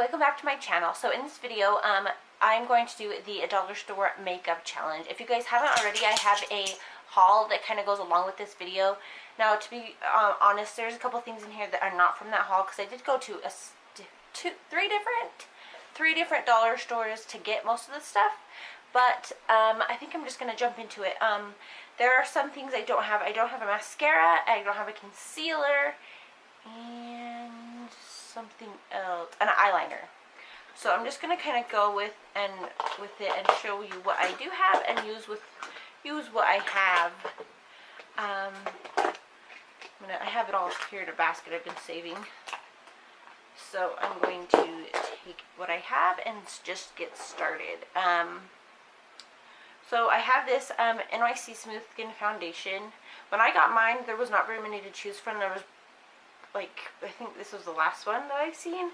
welcome back to my channel. So in this video, I'm going to do the dollar store makeup challenge. If you guys haven't already, I have a haul that kind of goes along with this video. Now, to be honest, there's a couple things in here that are not from that haul because I did go to three different dollar stores to get most of the stuff. But I think I'm just going to jump into it. There are some things I don't have. I don't have a mascara, I don't have a concealer, and something else, an eyeliner. So I'm just gonna kind of go with it and show you what I do have and use what I have. I have it all here in a basket I've been saving. So I'm going to take what I have and just get started. So I have this NYC Smooth Skin Foundation. When I got mine, there was not very many to choose from. There was I think this was the last one that I've seen,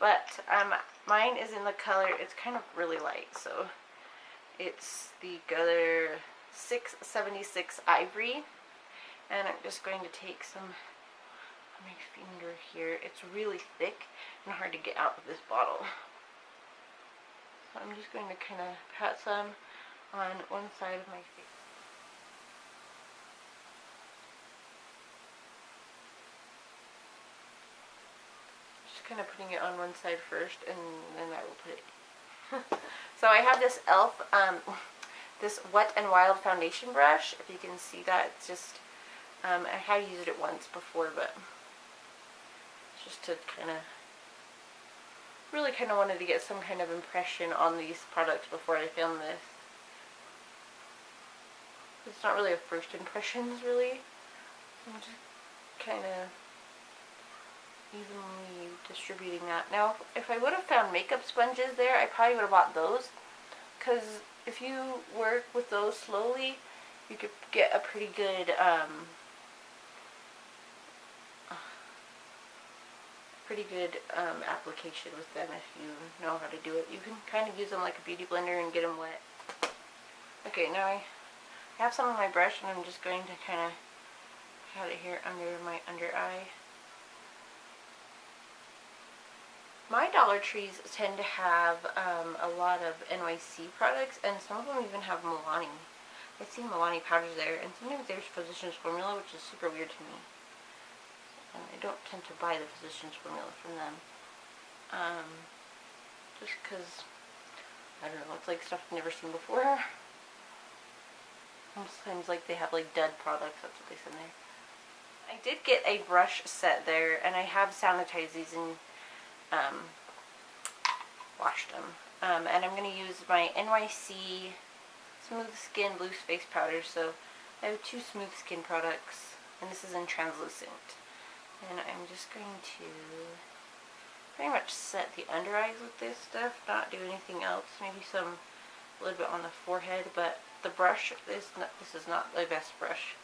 but mine is in the color, it's kind of really light, so it's the color 676 Ivory, and I'm just going to take some on my finger here. It's really thick and hard to get out of this bottle, so I'm just going to kind of pat some on one side of my face. Kind of putting it on one side first, and then I will put it. So I have this e.l.f. This Wet n Wild foundation brush. If you can see that, it's just I have used it once before, but just to really wanted to get some kind of impression on these products before I filmed this. It's not really a first impressions, really. I'm just kind of evenly distributing that. Now, if I would have found makeup sponges there, I probably would have bought those, because if you work with those slowly, you could get a pretty good application with them if you know how to do it. You can kind of use them like a beauty blender and get them wet. Okay, now I have some on my brush, and I'm just going to kind of have it here under my under eye. My Dollar Trees tend to have a lot of NYC products, and some of them even have Milani. I've seen Milani powders there, and sometimes there's Physicians Formula, which is super weird to me. And I don't tend to buy the Physicians Formula from them. Just because, I don't know, it's like stuff I've never seen before. Sometimes like they have like dud products, that's what they send there. I did get a brush set there, and I have sanitized these and washed them. And I'm going to use my NYC Smooth Skin Loose Face Powder. So I have two Smooth Skin products, and this is in translucent. And I'm just going to pretty much set the under eyes with this stuff, not do anything else. Maybe a little bit on the forehead, but the brush, this is not the best brush.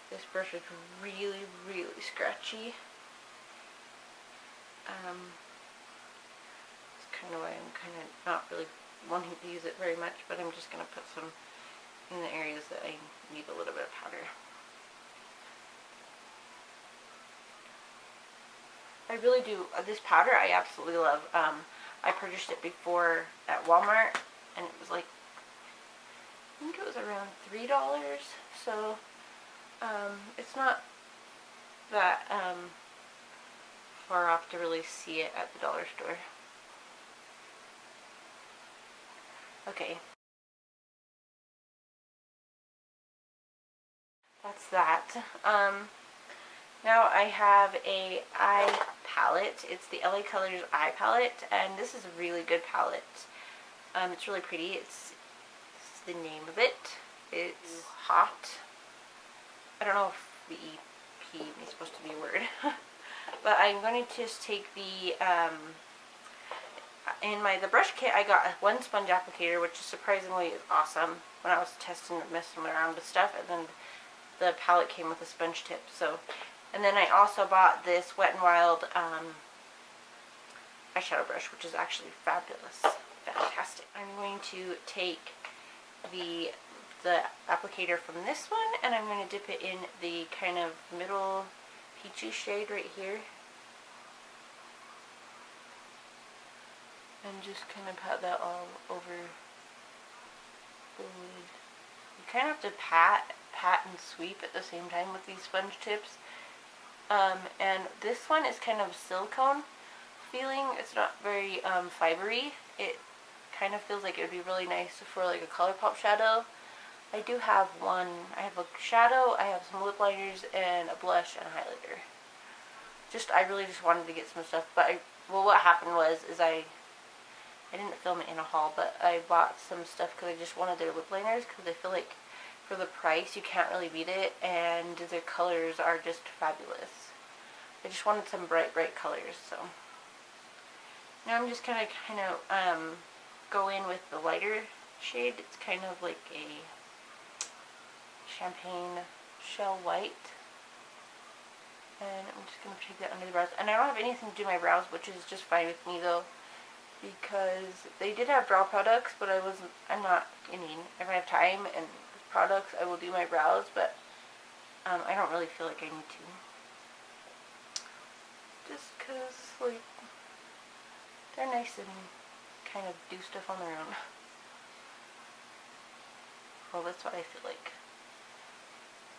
This brush is really, really scratchy. That's kind of why I'm kind of not really wanting to use it very much, but I'm just going to put some in the areas that I need a little bit of powder. I really do. This powder I absolutely love. I purchased it before at Walmart, and it was like, I think it was around $3, so it's not that far off to really see it at the dollar store. Okay. That's that. Now I have a eye palette. It's the LA Colors eye palette, and this is a really good palette. It's really pretty. It's the name of it. It's Hot. I don't know if the EP is supposed to be a word. But I'm going to just take the, in the brush kit I got one sponge applicator, which surprisingly is awesome when I was messing around with stuff, and then the palette came with a sponge tip. So, and then I also bought this Wet n Wild eyeshadow brush, which is actually fabulous, fantastic. I'm going to take the applicator from this one, and I'm going to dip it in the kind of middle peachy shade right here. and just kind of pat that all over the lid. You kind of have to pat and sweep at the same time with these sponge tips. And this one is kind of silicone feeling. It's not very fibery. It kind of feels like it would be really nice for like a ColourPop shadow. I do have one. I have a shadow, I have some lip liners, and a blush and a highlighter. I really just wanted to get some stuff, but what happened was, I didn't film it in a haul, but I bought some stuff because I just wanted their lip liners, because I feel like for the price you can't really beat it, and their colors are just fabulous. I just wanted some bright colors, so now I'm just gonna go in with the lighter shade. It's kind of like a champagne shell white, and I'm just going to take that under the brows. And I don't have anything to do my brows, which is just fine with me though, because they did have brow products, but I'm not, if I have time and products, I will do my brows, but I don't really feel like I need to, just because like they're nice and kind of do stuff on their own. Well, that's what I feel like.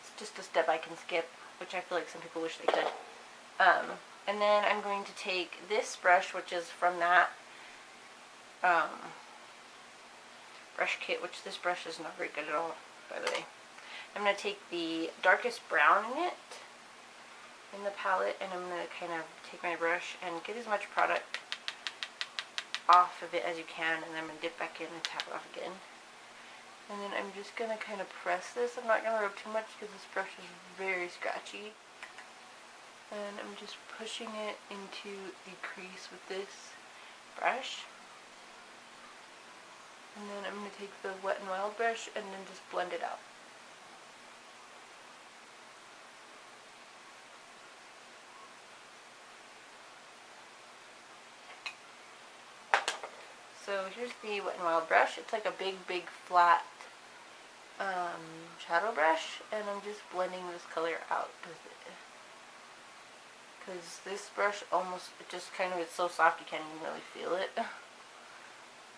It's just a step I can skip, which I feel like some people wish they could. And then I'm going to take this brush, which is from that brush kit, which this brush is not very good at all, by the way. I'm going to take the darkest brown in it, in the palette, and I'm going to kind of take my brush and get as much product off of it as you can, and then I'm going to dip back in and tap it off again. And then I'm just going to kind of press this. I'm not going to rub too much because this brush is very scratchy. And I'm just pushing it into the crease with this brush. And then I'm going to take the Wet n Wild brush and then just blend it out. So here's the Wet n Wild brush. It's like a big flat shadow brush, and I'm just blending this color out with it. Because this brush it's so soft you can't even really feel it. I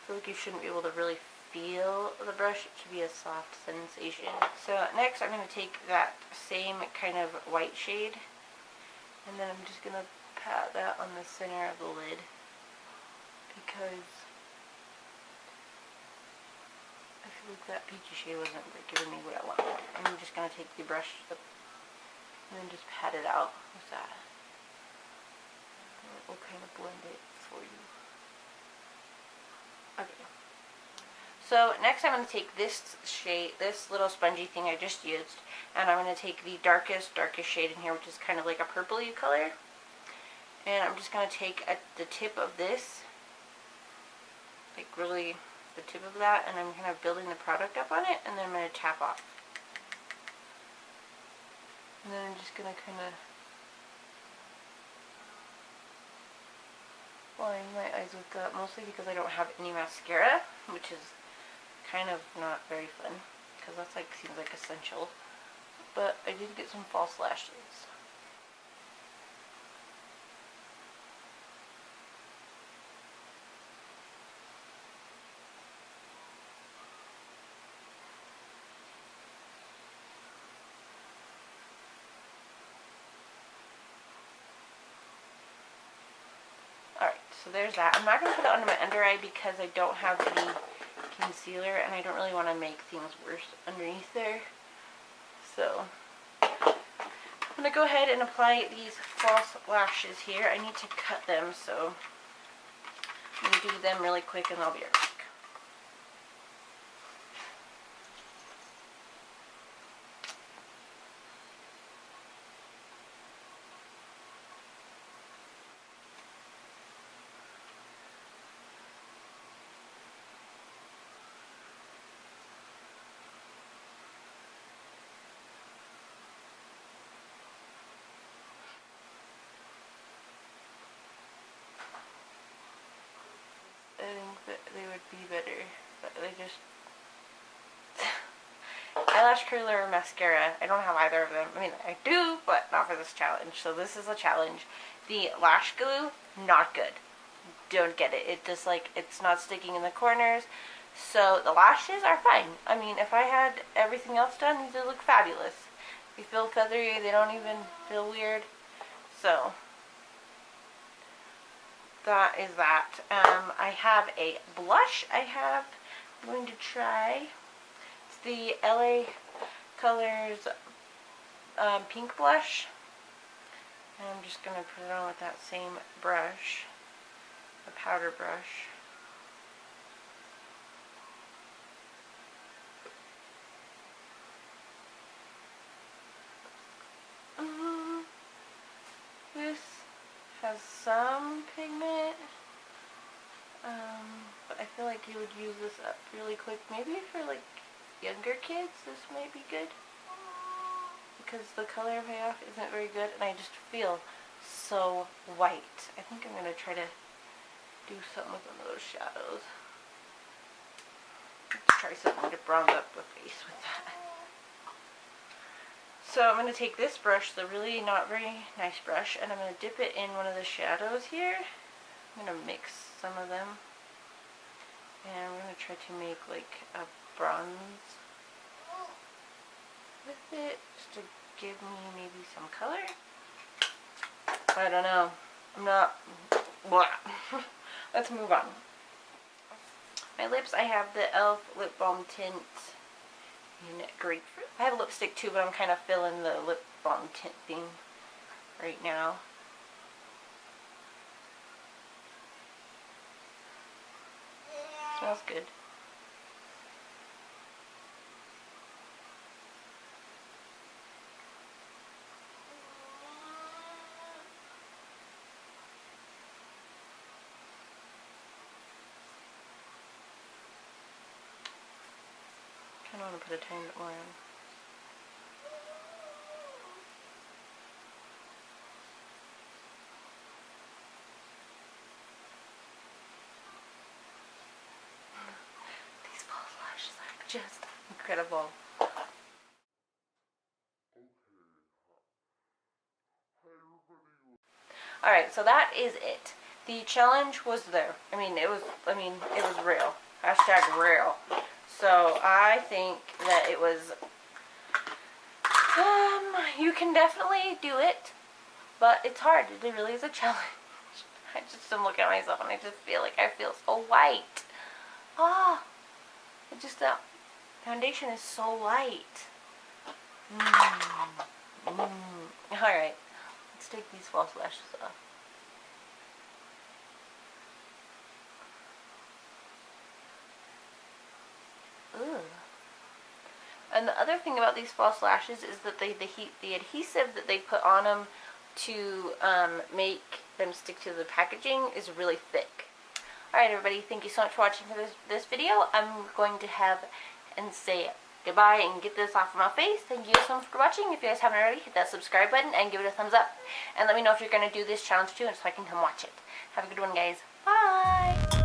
feel like you shouldn't be able to really feel the brush. It should be a soft sensation. So next I'm going to take that same kind of white shade, and then I'm just going to pat that on the center of the lid, because I feel like that peachy shade wasn't giving me what I wanted. And I'm just going to take the brush and then just pat it out with that. And it will kind of blend it for you. Okay. So next I'm going to take this shade, this little spongy thing I just used, and I'm going to take the darkest shade in here, which is kind of like a purpley color. And I'm just going to take the tip of this, like really the tip of that, and I'm kind of building the product up on it, and then I'm going to tap off. And then I'm just going to kind of line my eyes with that, mostly because I don't have any mascara, which is kind of not very fun, because that's seems like essential. But I did get some false lashes. Alright, so there's that. I'm not going to put it under my under eye because I don't have any concealer, and I don't really want to make things worse underneath there. So I'm going to go ahead and apply these false lashes here. I need to cut them, so I'm going to do them really quick and I'll be right back. I think that they would be better, but they just... Eyelash curler or mascara, I don't have either of them. I mean, I do, but not for this challenge. So this is a challenge. The lash glue, not good. don't get it. It just like, it's not sticking in the corners. So the lashes are fine. I mean, if I had everything else done, these would look fabulous. They feel feathery. They don't even feel weird. So that is that. I have a blush I'm going to try. It's the LA Colors pink blush. And I'm just going to put it on with that same brush, the powder brush. This has some pigment, but I feel like you would use this up really quick. Maybe for like younger kids, this might be good, because the color payoff isn't very good, and I just feel so white. I think I'm going to try to do something with one of those shadows. Let's try something to bronze up the face with that. So I'm going to take this brush, the really not very nice brush, and I'm going to dip it in one of the shadows here. I'm going to mix some of them. And we're going to try to make like a bronze with it, just to give me maybe some color. I don't know. I'm not... Blah. Let's move on. My lips, I have the e.l.f. Lip Balm Tint in Grapefruit. I have a lipstick too, but I'm kind of feeling the lip balm tint theme right now. Smells good. I kind of want to put a tiny bit more in. These false lashes are just incredible. Alright, so that is it. The challenge was there. I mean, it was real. Hashtag real. So I think that it was, you can definitely do it, but it's hard. It really is a challenge. I just am looking at myself and I just feel like I feel so white. It just, the foundation is so light. Alright, let's take these false lashes off. Ugh. And the other thing about these false lashes is that the adhesive that they put on them to make them stick to the packaging is really thick. Alright everybody, thank you so much for watching this video. I'm going to have and say goodbye and get this off of my face. Thank you so much for watching. If you guys haven't already, hit that subscribe button and give it a thumbs up. And let me know if you're going to do this challenge too, so I can come watch it. Have a good one, guys. Bye!